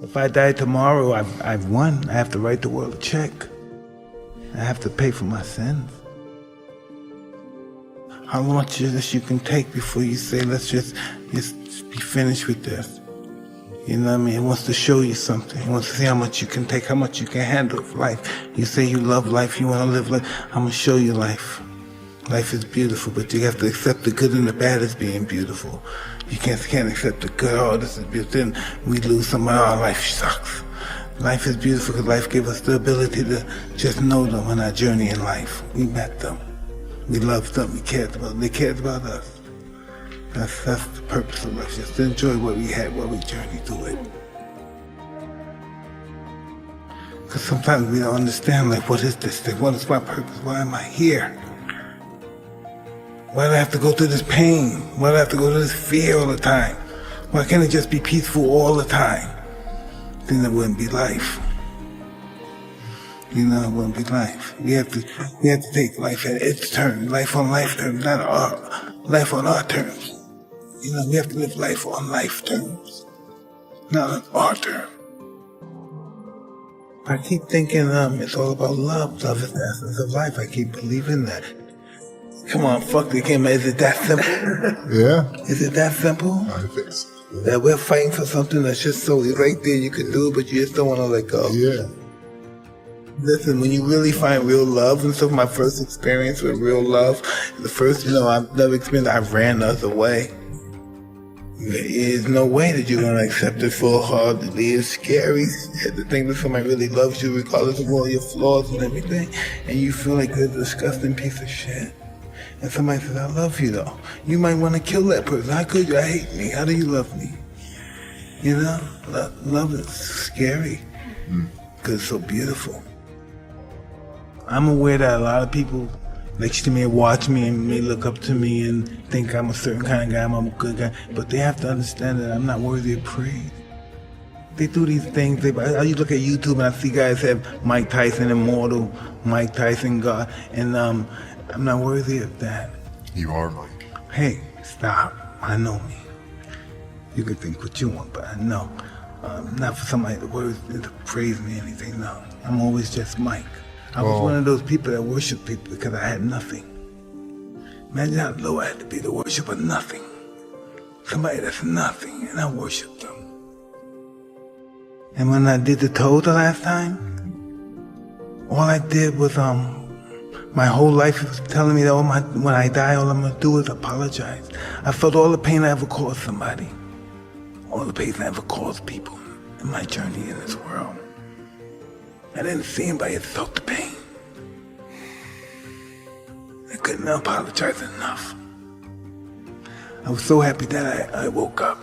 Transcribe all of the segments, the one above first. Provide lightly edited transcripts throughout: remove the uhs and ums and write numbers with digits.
If I die tomorrow, I've won. I have to write the world a check. I have to pay for my sins. How much of this you can take before you say, let's just be finished with this? You know what I mean? It wants to show you something. It wants to see how much you can take, how much you can handle of life. You say you love life, you want to live life. I'm going to show you life. Life is beautiful, but you have to accept the good and the bad as being beautiful. You can't accept the good, oh, this is beautiful. Then we lose some of our life sucks. Life is beautiful because life gave us the ability to just know them on our journey in life. We met them. We loved them. We cared about them. They cared about us. That's the purpose of life, just to enjoy what we had while we journeyed through it. Because sometimes we don't understand, like, what is this thing? What is my purpose? Why am I here? Why do I have to go through this pain? Why do I have to go through this fear all the time? Why can't it just be peaceful all the time? Then it wouldn't be life. You know, it wouldn't be life. We have to take life at its terms, life on life terms, not life on our terms. You know, we have to live life on life terms, not on our terms. I keep thinking it's all about love. Love is the essence of life. I keep believing that. Come on, fuck the game. Is it that simple? Yeah. Is it that simple? I think so. Yeah. That we're fighting for something that's just so right there, you can do it, but you just don't want to let go. Yeah. Listen, when you really find real love, and so my first experience with real love, the first, I've never experienced, I ran the other way. There is no way that you're going to accept it full-heartedly. It's scary to think that somebody really loves you regardless of all your flaws and everything, and you feel like you're a disgusting piece of shit. And somebody says, I love you though. You might want to kill that person. How could you? I hate me. How do you love me? You know, love is scary because it's so beautiful. I'm aware that a lot of people next to me watch me and may look up to me and think I'm a certain kind of guy, I'm a good guy, but they have to understand that I'm not worthy of praise. They do these things. I look at YouTube and I see guys have Mike Tyson, immortal, Mike Tyson, God, and I'm not worthy of that. You are, Mike. Hey, stop. I know me. You can think what you want, but I know. Not for somebody to praise me or anything, no. I'm always just Mike. I was one of those people that worship people because I had nothing. Imagine how low I had to be to worship a nothing. Somebody that's nothing, and I worship them. And when I did the toe the last time, all I did was, my whole life was telling me that when I die, all I'm gonna do is apologize. I felt all the pain I ever caused somebody. All the pain I ever caused people in my journey in this world. I didn't see anybody that felt the pain. I couldn't apologize enough. I was so happy that I woke up,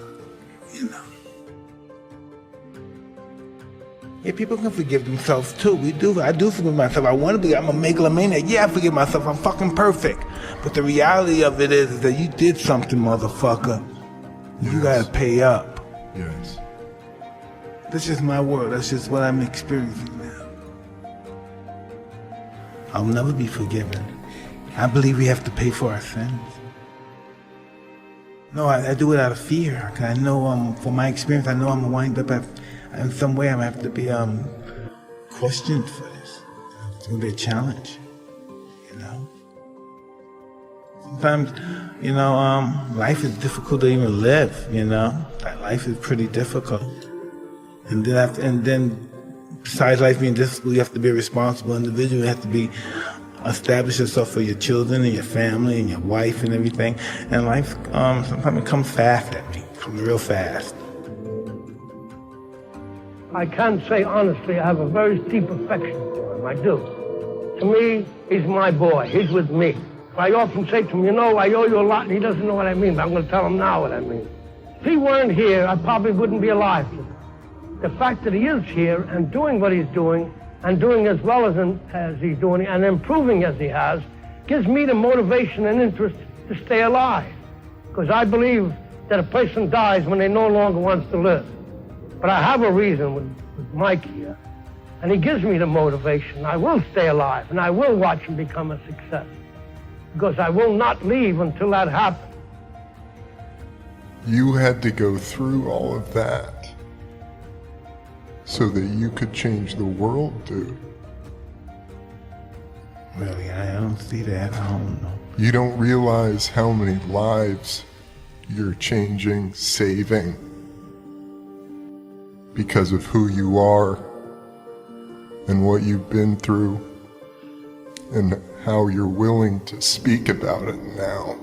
Yeah, people can forgive themselves too. I do forgive myself. I want to be, I'm a megalomaniac. Yeah, I forgive myself. I'm fucking perfect. But the reality of it is that you did something, motherfucker. Yes. You gotta pay up. Yes. That's just my world. That's just what I'm experiencing now. I'll never be forgiven. I believe we have to pay for our sins. No, I do it out of fear. I know, from my experience, I know I'm gonna wind up in some way I'm gonna have to be questioned for this. It's gonna be a challenge, Sometimes, life is difficult to even live, Life is pretty difficult. And then besides life being difficult, you have to be a responsible individual. You have to establish yourself for your children and your family and your wife and everything. And life, sometimes it comes fast at me, comes real fast. I can say honestly, I have a very deep affection for him, I do. To me, he's my boy, he's with me. I often say to him, I owe you a lot, and he doesn't know what I mean, but I'm going to tell him now what I mean. If he weren't here, I probably wouldn't be alive. The fact that he is here and doing what he's doing, and doing as well as he's doing, and improving as he has, gives me the motivation and interest to stay alive. Because I believe that a person dies when they no longer wants to live. But I have a reason with Mike here, and he gives me the motivation. I will stay alive, and I will watch him become a success, because I will not leave until that happens. You had to go through all of that so that you could change the world, dude. Really, I don't see that. I don't know. You don't realize how many lives you're changing, saving, because of who you are and what you've been through and how you're willing to speak about it now.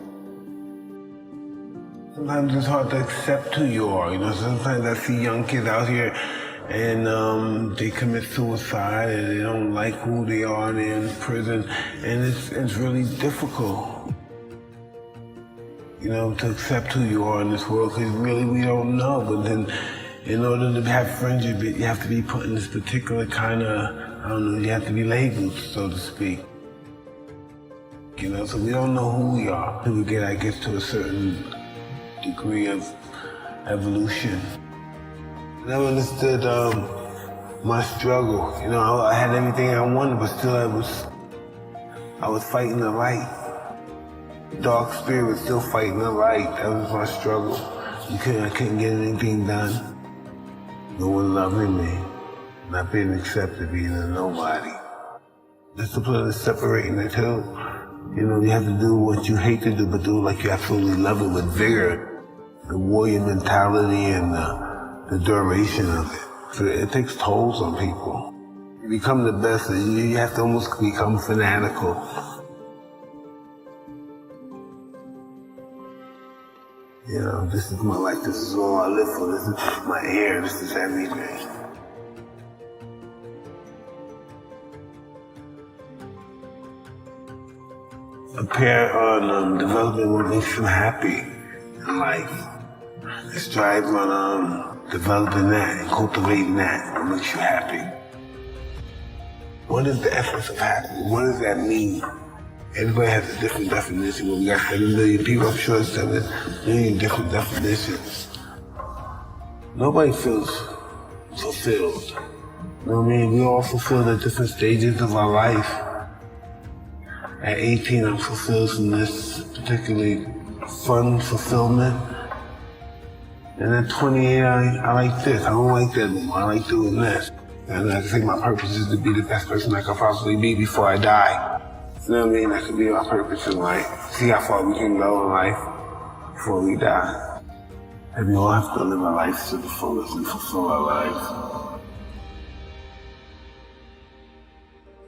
Sometimes it's hard to accept who you are. You know, sometimes I see young kids out here and they commit suicide and they don't like who they are and they're in prison, and it's really difficult, you know, to accept who you are in this world, because really we don't know. But then in order to have friendship, you have to be put in this particular kind of, I don't know, you have to be labeled, so to speak. You know, so we don't know who we are till we get, I guess, to a certain degree of evolution. I never understood my struggle. You know, I had everything I wanted, but still I was fighting the light. Dark spirit was still fighting the light. That was my struggle. I couldn't get anything done. No one loving me. Not being accepted, being a nobody. Discipline is separating the two. You know, you have to do what you hate to do, but do it like you absolutely love it with vigor. The warrior mentality and the duration of it. So it takes tolls on people. You become the best, you have to almost become fanatical. You know, this is my life, this is all I live for, this is my air, this is everything. A pair on developing what makes you happy in life. Strive on developing that and cultivating that, what makes you happy. What is the essence of happiness? What does that mean? Everybody has a different definition. When we got 7 million people, I'm sure it's 7 million different definitions. Nobody feels fulfilled. You know what I mean? We all fulfilled at different stages of our life. At 18, I'm fulfilled from this particularly fun fulfillment. And at 28, I like this. I don't like that anymore. I like doing this. And I think my purpose is to be the best person I can possibly be before I die. You know what I mean? That could be our purpose in life. See how far we can go in life before we die. And we all have to live our lives to the fullest and fulfill our lives.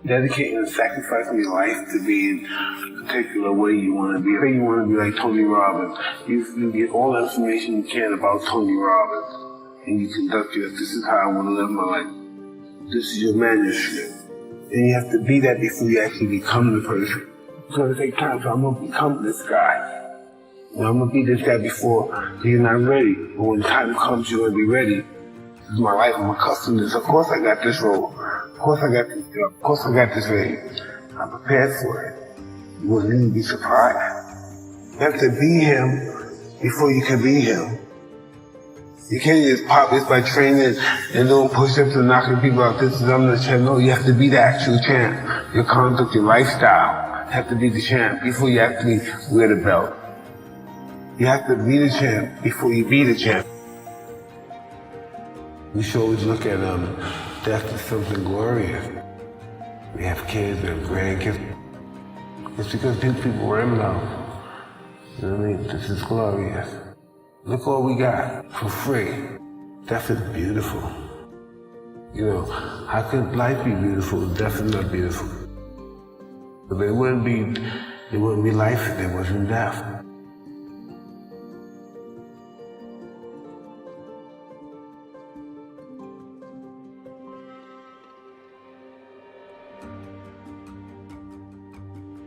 Dedicating and sacrificing your life to be in a particular way you want to be. Say you want to be like Tony Robbins. You get all the information you can about Tony Robbins, and you conduct your, this is how I want to live my life. This is your manuscript. And you have to be that before you actually become the person. It's going to take time, so I'm going to become this guy. You know, I'm going to be this guy before you're not ready. But when the time comes, you're going to be ready. This is my life, I'm accustomed to this. Of course I got this role. Of course I got this job. Of course I got this thing. I'm prepared for it. You wouldn't even be surprised. You have to be him before you can be him. You can't just pop this by training and doing push-ups and knocking people out. This is I'm the champ. No, you have to be the actual champ. Your conduct, your lifestyle, you have to be the champ before you actually wear the belt. You have to be the champ before you be the champ. We should always look at death as something glorious. We have kids and grandkids. It's because people remember, you know what I mean? This is glorious. Look all we got for free. Death is beautiful. You know, how could life be beautiful if death is not beautiful? But there wouldn't be life if there wasn't death.